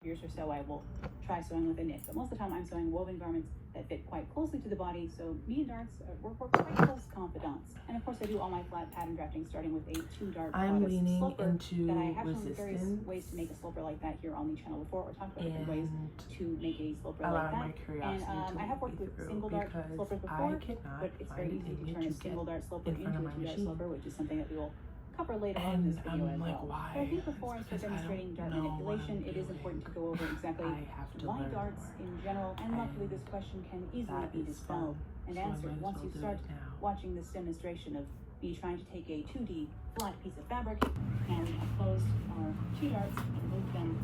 years or so, I will try sewing with a knit. But most of the time, I'm sewing woven garments that fit quite closely to the body. So me and darts work quite close confidants. And of course, I do all my flat pattern drafting starting with a 2-dart bodice sloper that I have shown various ways to make a sloper like that here on the channel before, or talked about different ways to make a sloper like that. And I have worked with single dart slopers before, but it's very easy to turn a single dart sloper into a 2-dart sloper, which is something that we will cover later on in this video as well. But I think before I start demonstrating dart manipulation, it is important to go over exactly why darts in general, and luckily this question can easily be dispelled and answered once you start watching this demonstration of me trying to take a 2D flat piece of fabric. Now we have closed our 2 darts and moved them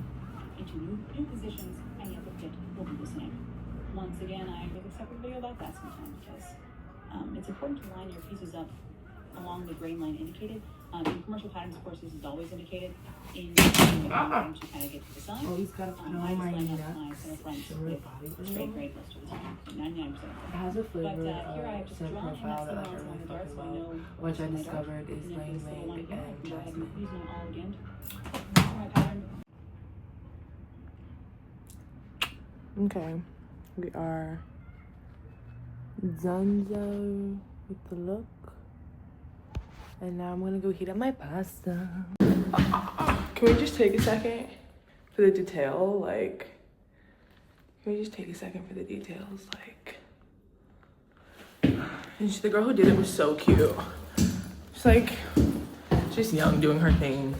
into new positions, and yet the fit will be the same. Once again, I make a separate video about that sometime, because it's important to line your pieces up along the grain line indicated. In commercial patterns, of course, this is always indicated in to kind of get to the side. Oh, he's got to put on my straight grain most of the time, 99% of the time. It has a flavor here I have just scent drawn profile that I the really darts, so I fuck know about, which I discovered is Lang Lang and go ahead and use my all again. My pattern. Okay, we are done with the look. And now I'm gonna go heat up my pasta. Can we just take a second for the detail? Like, can we just take a second for the details? Like, and the girl who did it was so cute. She's like, just young, doing her thing.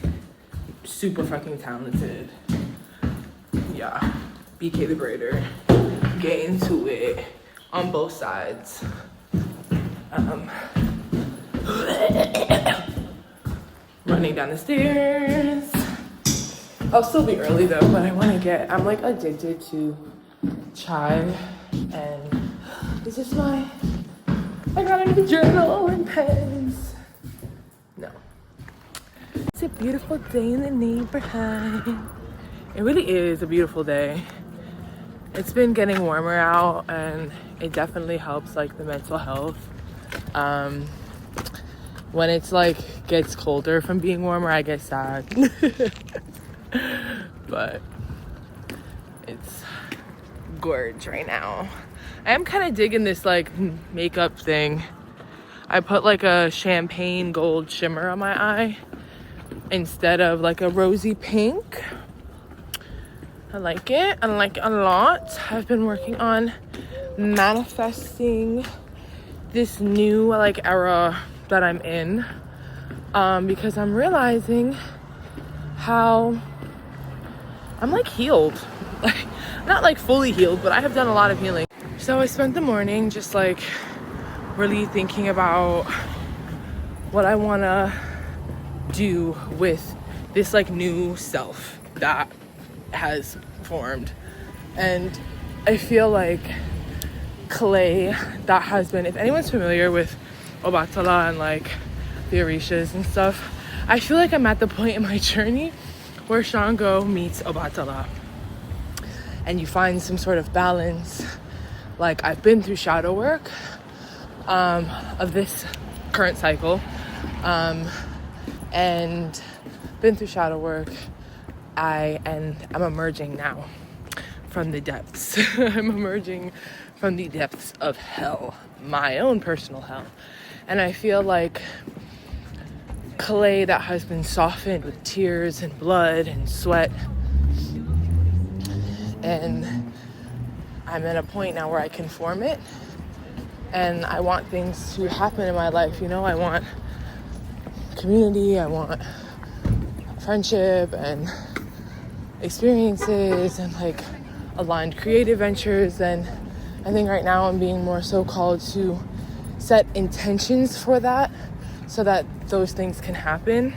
Super fucking talented. Yeah, BK the braider. Get into it on both sides. Running down the stairs. I'll still be early though, but I'm like addicted to chai, and this is I got a new journal and pens. No. It's a beautiful day in the neighborhood. It really is a beautiful day. It's been getting warmer out, and it definitely helps like the mental health. When it's like gets colder from being warmer, I get sad. But it's gorge right now. I am kind of digging this like makeup thing. I put like a champagne gold shimmer on my eye instead of like a rosy pink. I like it. I like it a lot. I've been working on manifesting this new like era that I'm in, because I'm realizing how I'm like healed. Like, not like fully healed, but I have done a lot of healing. So I spent the morning just like really thinking about what I want to do with this like new self that has formed. And I feel like clay that has been, if anyone's familiar with Obatala and like the Orishas and stuff, I feel like I'm at the point in my journey where Shango meets Obatala, and you find some sort of balance. Like, I've been through shadow work of this current cycle, and been through shadow work. I'm emerging now from the depths. I'm emerging from the depths of hell, my own personal hell. And I feel like clay that has been softened with tears and blood and sweat. And I'm at a point now where I can form it. And I want things to happen in my life. You know, I want community, I want friendship and experiences and like aligned creative ventures. And I think right now I'm being more so called to set intentions for that so that those things can happen,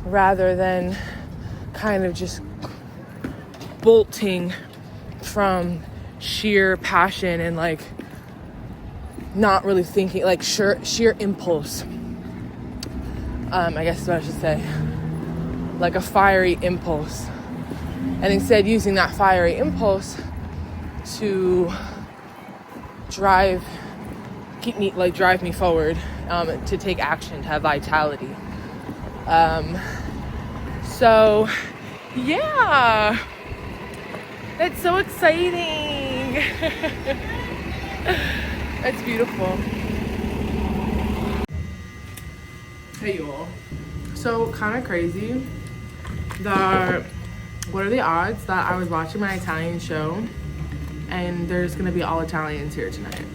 rather than kind of just bolting from sheer passion and like not really thinking, like sheer impulse. I guess what I should say, like a fiery impulse, and instead using that fiery impulse to drive me forward, to take action, to have vitality. So yeah, That's so exciting. That's beautiful. Hey y'all. So kind of crazy that what are the odds that I was watching my Italian show and there's gonna be all Italians here tonight.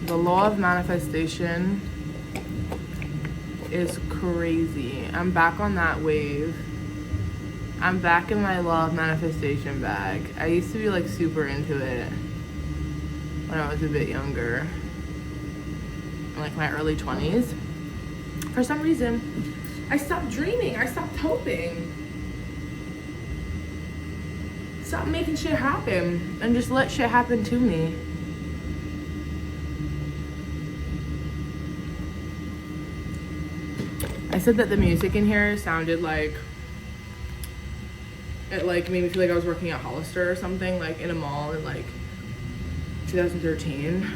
The law of manifestation is crazy. I'm back on that wave. I'm back in my law of manifestation bag. I used to be like super into it when I was a bit younger, in like my early 20s. For some reason, I stopped dreaming. I stopped hoping. Stop making shit happen and just let shit happen to me. I said that the music in here sounded like it like made me feel like I was working at Hollister or something, like in a mall in like 2013.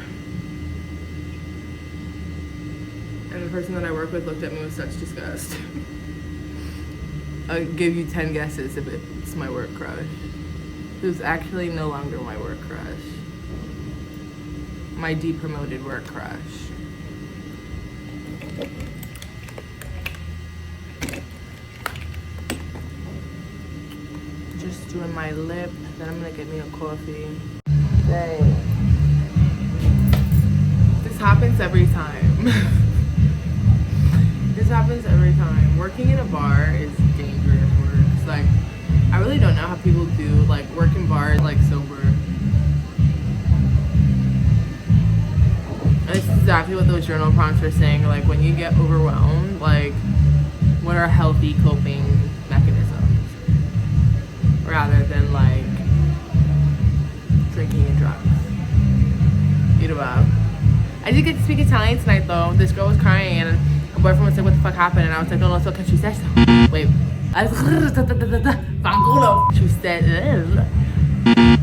And the person that I work with looked at me with such disgust. I'll give you 10 guesses if it's my work crush. Who's actually no longer my work crush. My depromoted work crush. Just doing my lip, then I'm gonna get me a coffee. Dang. This happens every time. This happens every time. Working in a bar is dangerous work. It's like, I really don't know how people do like work in bars like sober. And it's exactly what those journal prompts are saying. Like when you get overwhelmed, like what are healthy coping mechanisms rather than like drinking and drugs. Yeboah. I did get to speak Italian tonight though. This girl was crying and her boyfriend was like, what the fuck happened? And I was like, no, so she said so. Wait. She said,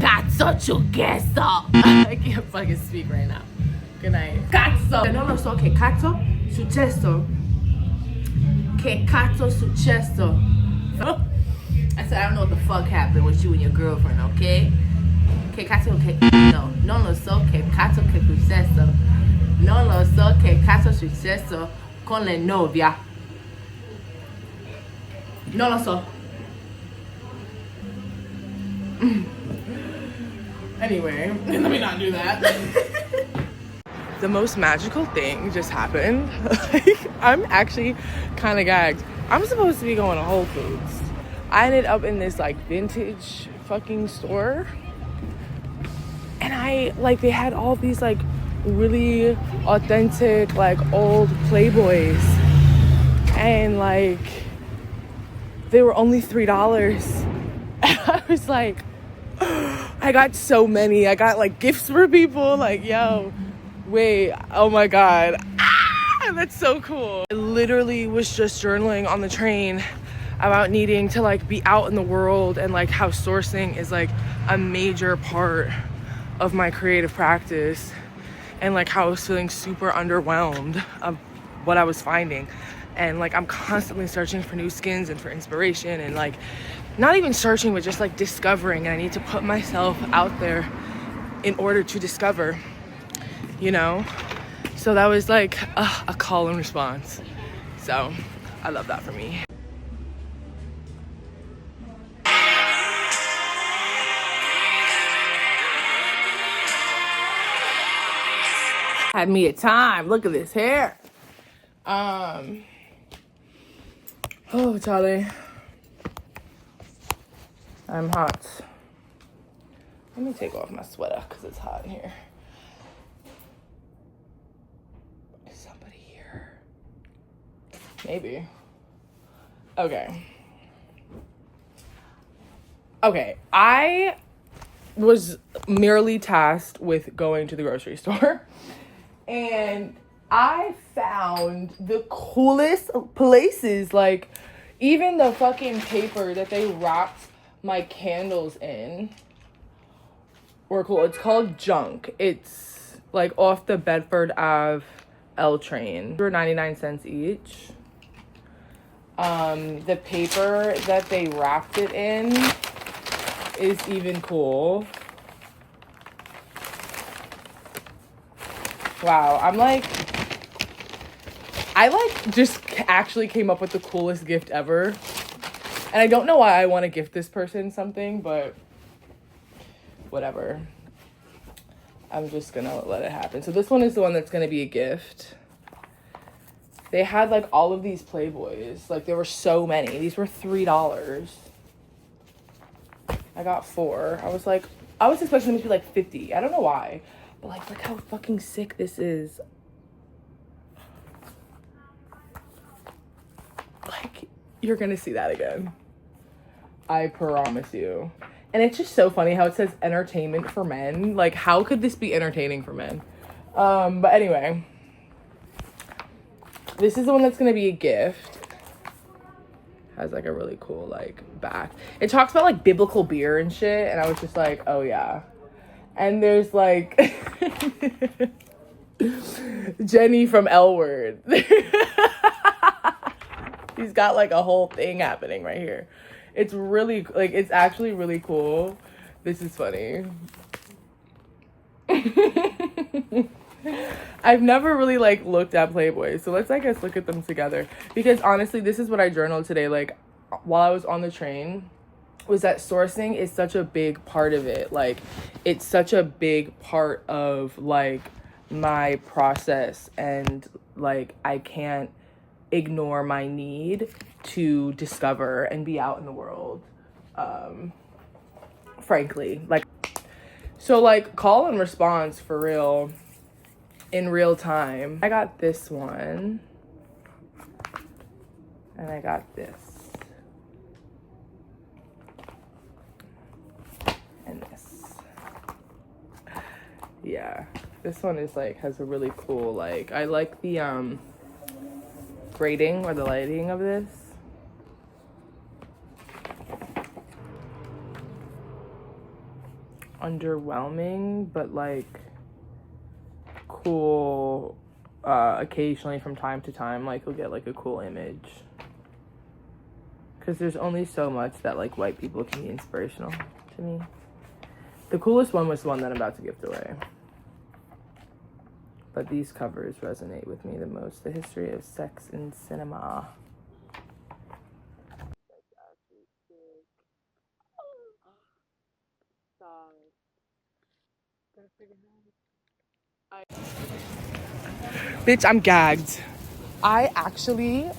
cazzo successo. I can't fucking speak right now. Good night. Cazzo. Non lo so che cazzo successo. Che cazzo successo. I said, I don't know what the fuck happened with you and your girlfriend, okay? Che cazzo che... No. Non lo so che cazzo che successo. Non lo so che cazzo successo con le novia. Non lo so. Anyway, let me not do that. The most magical thing just happened. I'm actually kind of gagged. I'm supposed to be going to Whole Foods. I ended up in this like vintage fucking store. And they had all these like really authentic like old Playboys. And like, they were only $3. And I was like, I got so many. I got like gifts for people. Like, yo, wait, oh my God. That's so cool. I literally was just journaling on the train about needing to like be out in the world and like how sourcing is like a major part of my creative practice, and like how I was feeling super underwhelmed of what I was finding. And like I'm constantly searching for new skins and for inspiration, and like not even searching but just like discovering, and I need to put myself out there in order to discover, you know? So that was like a call and response. So I love that for me. Had me a time. Look at this hair. Oh, Charlie. I'm hot. Let me take off my sweater because it's hot in here. Is somebody here? Maybe. Okay. Okay, I was merely tasked with going to the grocery store. And I found the coolest places, like even the fucking paper that they wrapped my candles in were cool. It's called Junk. It's like off the Bedford Ave L train. They were 99 cents each. The paper that they wrapped it in is even cool. Wow, I just actually came up with the coolest gift ever. And I don't know why I want to gift this person something, but whatever. I'm just gonna let it happen. So this one is the one that's gonna be a gift. They had like all of these Playboys. Like there were so many. These were $3. I got 4. I was expecting them to be like 50. I don't know why. But like, look how fucking sick this is. Like, you're gonna see that again. I promise you. And it's just so funny how it says entertainment for men. Like, how could this be entertaining for men? But anyway. This is the one that's gonna be a gift. Has like a really cool like back. It talks about like biblical beer and shit, and I was just like, oh yeah. And there's like Jenny from L Word. He's got like a whole thing happening right here. It's really like, it's actually really cool. This is funny. I've never really like looked at Playboy, so let's I guess look at them together, because honestly this is what I journaled today, like while I was on the train, was that sourcing is such a big part of it. Like it's such a big part of like my process, and like I can't ignore my need to discover and be out in the world, frankly. Like, so like call and response for real in real time. I got this one, and I got this, and this. Yeah, this one is like, has a really cool, like, I like the grading or the lighting of this. Underwhelming, but like cool. Occasionally from time to time, like you'll get like a cool image, because there's only so much that like white people can be inspirational to me. The coolest one was the one that I'm about to gift away, but these covers resonate with me the most. The history of sex in cinema. Bitch, I'm gagged. I actually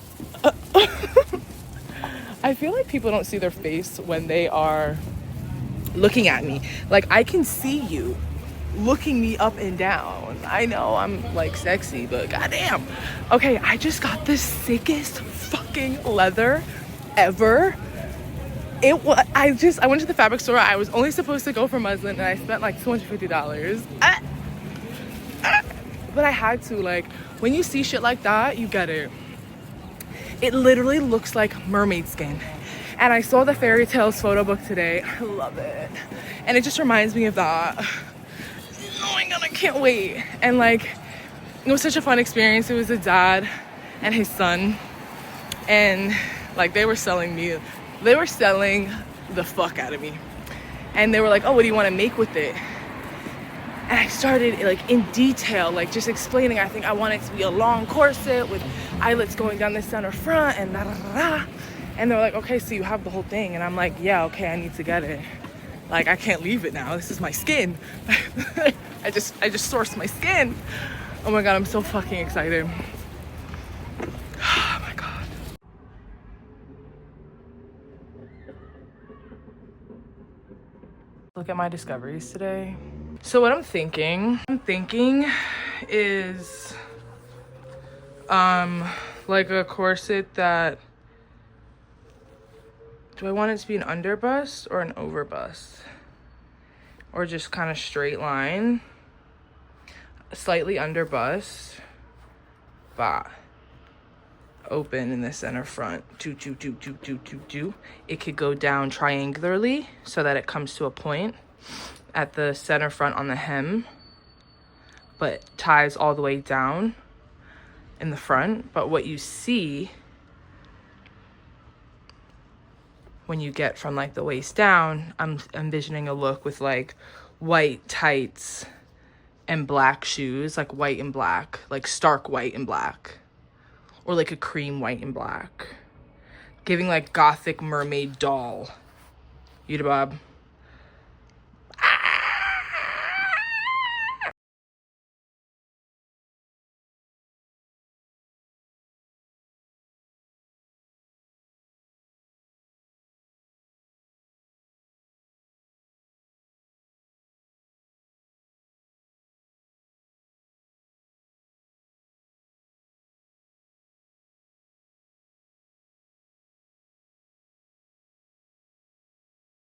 I feel like people don't see their face when they are looking at me. Like, I can see you looking me up and down. I know I'm like sexy, but goddamn. Okay, I just got the sickest fucking leather ever. I went to the fabric store. I was only supposed to go for muslin, and I spent like $250. But I had to. Like, when you see shit like that, you get it. It literally looks like mermaid skin. And I saw the Fairy Tales photo book today. I love it. And it just reminds me of that. Oh my god, I can't wait. And like, it was such a fun experience. It was a dad and his son. And like, they were selling the fuck out of me. And they were like, oh, what do you want to make with it? And I started like in detail, like just explaining, I think I want it to be a long corset with eyelets going down the center front and da da da. And they're like, okay, so you have the whole thing. And I'm like, yeah, okay, I need to get it. Like, I can't leave it now. This is my skin. I just sourced my skin. Oh my god, I'm so fucking excited. Oh my god. Look at my discoveries today. So what I'm thinking is like a corset that, do I want it to be an underbust or an overbust? Or just kind of straight line, slightly underbust, but open in the center front. It could go down triangularly so that it comes to a point at the center front on the hem, but ties all the way down in the front. But what you see when you get from like the waist down, I'm envisioning a look with like white tights and black shoes, like white and black, like stark white and black, or like a cream white and black, giving like gothic mermaid doll. Yeboah.